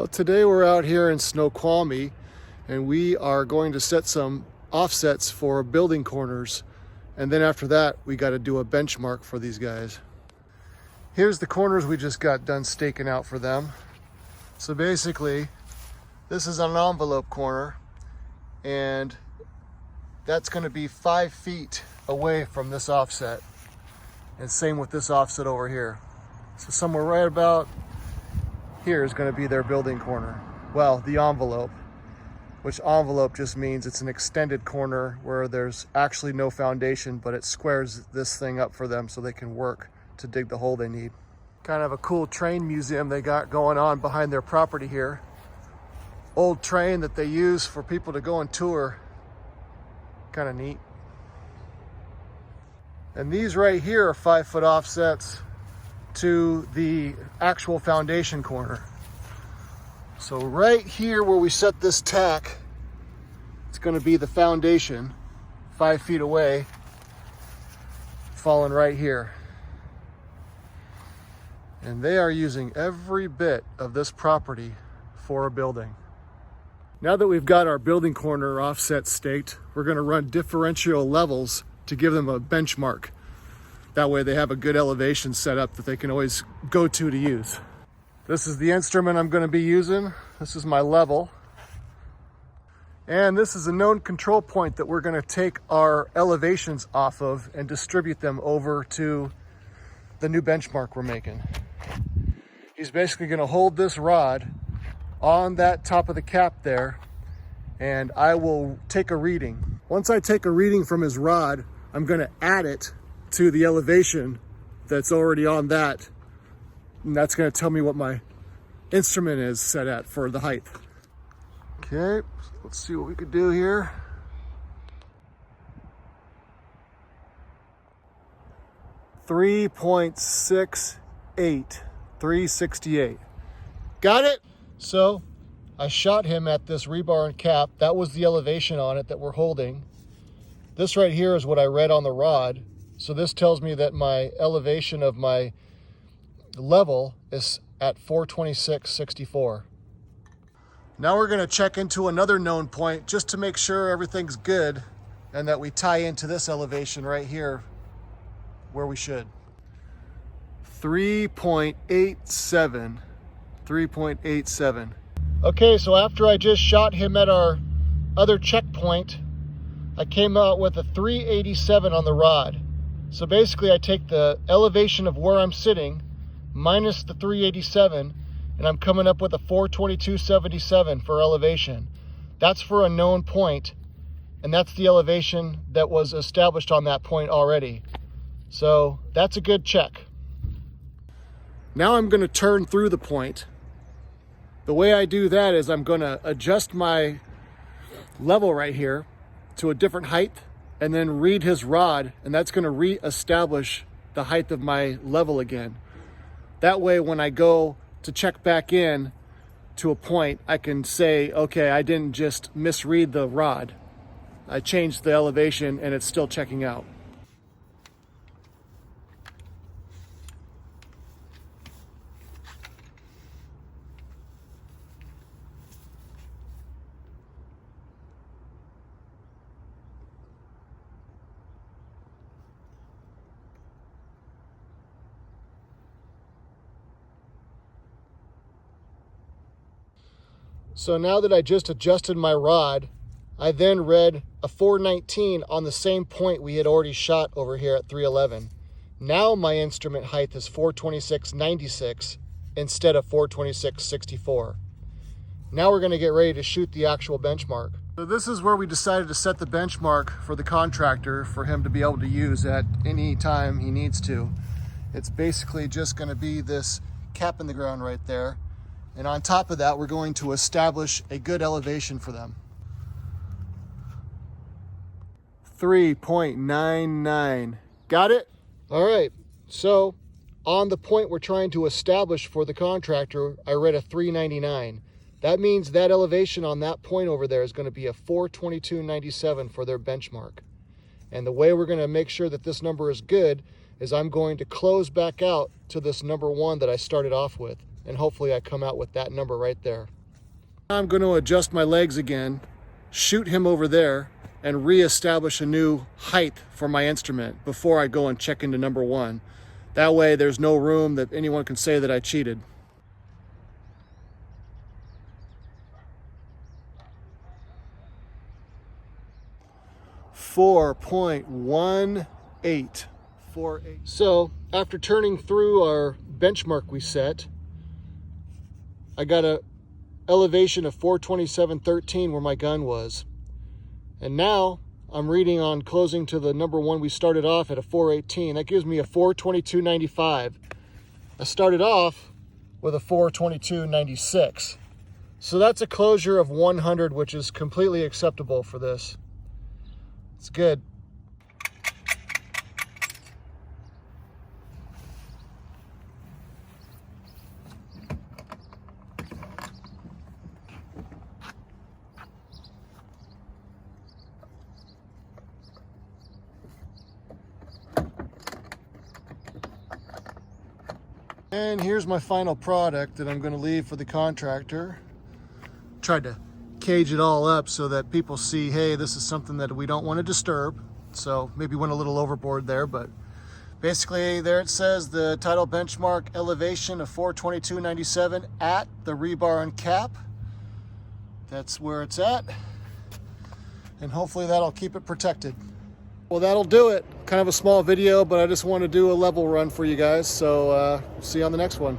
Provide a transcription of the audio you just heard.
Well, today we're out here in Snoqualmie and we are going to set some offsets for building corners, and then after that we got to do a benchmark for these guys. Here's the corners we just got done staking out for them. So basically this is an envelope corner and that's going to be 5 feet away from this offset, and same with this offset over here. So somewhere right about here is going to be their building corner. Well, the envelope, which envelope just means it's an extended corner where there's actually no foundation, but it squares this thing up for them so they can work to dig the hole they need. Kind of a cool train museum they got going on behind their property here. Old train that they use for people to go and tour. Kind of neat. And these right here are 5-foot offsets to the actual foundation corner. So right here where we set this tack, it's going to be the foundation 5 feet away, falling right here. And they are using every bit of this property for a building. Now that we've got our building corner offset staked, we're going to run differential levels to give them a benchmark. That way they have a good elevation set up that they can always go to use. This is the instrument I'm going to be using. This is my level. And this is a known control point that we're going to take our elevations off of and distribute them over to the new benchmark we're making. He's basically going to hold this rod on that top of the cap there, and I will take a reading. Once I take a reading from his rod, I'm going to add it to the elevation that's already on that, and that's going to tell me what my instrument is set at for the height. Okay, let's see what we could do here. .368, 368. Got it? So I shot him at this rebar and cap. That was the elevation on it that we're holding. This right here is what I read on the rod. So this tells me that my elevation of my level is at 426.64. Now we're going to check into another known point just to make sure everything's good and that we tie into this elevation right here where we should. 3.87. 3.87. Okay, so after I just shot him at our other checkpoint, I came out with a 387 on the rod. So basically I take the elevation of where I'm sitting minus the 387, and I'm coming up with a 422.77 for elevation. That's for a known point, and that's the elevation that was established on that point already. So that's a good check. Now I'm going to turn through the point. The way I do that is I'm going to adjust my level right here to a different height and then read his rod, and that's going to re-establish the height of my level again. That way when I go to check back in to a point, I can say, okay, I didn't just misread the rod. I changed the elevation and it's still checking out. So now that I just adjusted my rod, I then read a 419 on the same point we had already shot over here at 311. Now my instrument height is 426.96 instead of 426.64. Now we're going to get ready to shoot the actual benchmark. So this is where we decided to set the benchmark for the contractor for him to be able to use at any time he needs to. It's basically just going to be this cap in the ground right there. And on top of that, we're going to establish a good elevation for them. 3.99. Got it? All right. So on the point we're trying to establish for the contractor, I read a 399. That means that elevation on that point over there is going to be a 422.97 for their benchmark. And the way we're going to make sure that this number is good is I'm going to close back out to this number 1 that I started off with. and hopefully I come out with that number right there. I'm going to adjust my legs again, shoot him over there, and reestablish a new height for my instrument before I go and check into number 1. That way there's no room that anyone can say that I cheated. .1848. So after turning through our benchmark we set, I got a elevation of 427.13 where my gun was. And now I'm reading on closing to the number 1 we started off at a 418. That gives me a 422.95. I started off with a 422.96. So that's a closure of 100, which is completely acceptable for this. It's good. And here's my final product that I'm going to leave for the contractor. Tried to cage it all up so that people see, hey, this is something that we don't want to disturb. So maybe went a little overboard there, but basically there it says the title benchmark elevation of 422.97 at the rebar and cap. That's where it's at. And hopefully that'll keep it protected. Well, that'll do it. Kind of a small video, but I just want to do a level run for you guys. So see you on the next one.